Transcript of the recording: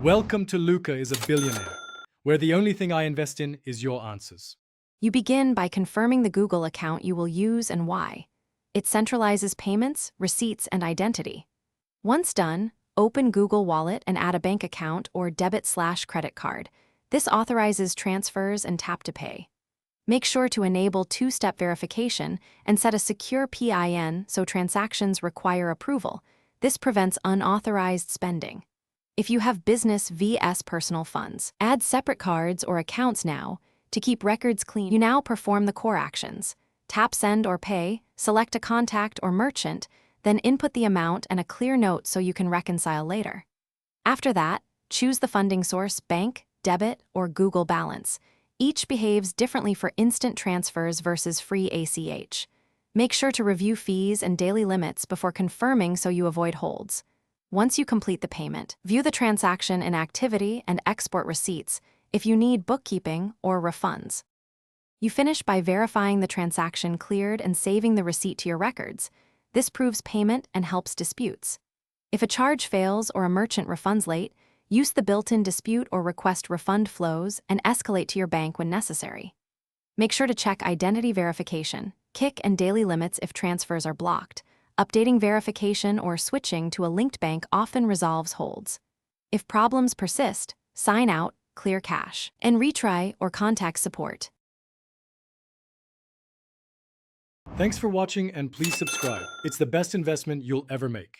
Welcome to Luca is a Billionaire, where the only thing I invest in is your answers. You begin by confirming the Google account you will use and why. It centralizes payments, receipts, and identity. Once done, open Google Wallet and add a bank account or debit/credit card. This authorizes transfers and tap to pay. Make sure to enable two-step verification and set a secure PIN so transactions require approval. This prevents unauthorized spending. If you have business vs personal funds, add separate cards or accounts now to keep records clean. You now perform the core actions. Tap send or pay, select a contact or merchant, then input the amount and a clear note so you can reconcile later. After that, choose the funding source, bank, debit, or Google Balance. Each behaves differently for instant transfers versus free ACH. Make sure to review fees and daily limits before confirming so you avoid holds. Once you complete the payment, view the transaction in activity and export receipts if you need bookkeeping or refunds. You finish by verifying the transaction cleared and saving the receipt to your records. This proves payment and helps disputes. If a charge fails or a merchant refunds late, use the built-in dispute or request refund flows and escalate to your bank when necessary. Make sure to check identity verification, kick and daily limits if transfers are blocked. Updating verification or switching to a linked bank often resolves holds. If problems persist, sign out, clear cache, and retry or contact support. Thanks for watching and please subscribe. It's the best investment you'll ever make.